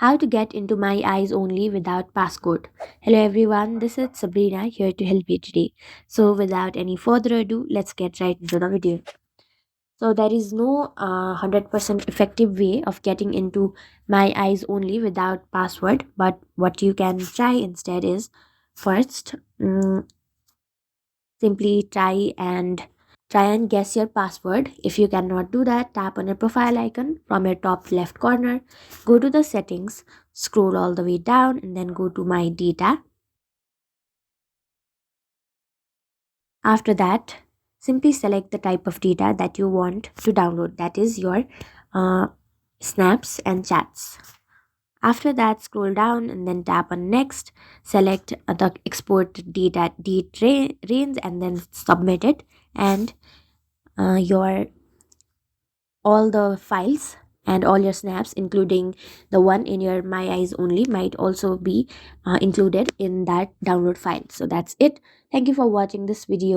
How to get into my eyes only without passcode. Hello everyone, this is Sabrina here to help you today. So without any further ado, let's get right into the video. So there is no 100% effective way of getting into my eyes only without password, but what you can try instead is first simply try and guess your password. If you cannot do that, tap on your profile icon from your top left corner, go to the settings, scroll all the way down, and then go to my data. After that, simply select the type of data that you want to download, that is your uh, snaps and chats. After that, scroll down and then tap on next, select the export data date range and then submit it, and your all the files and all your snaps, including the one in your my eyes only, might also be included in that download file. So that's it. Thank you for watching this video.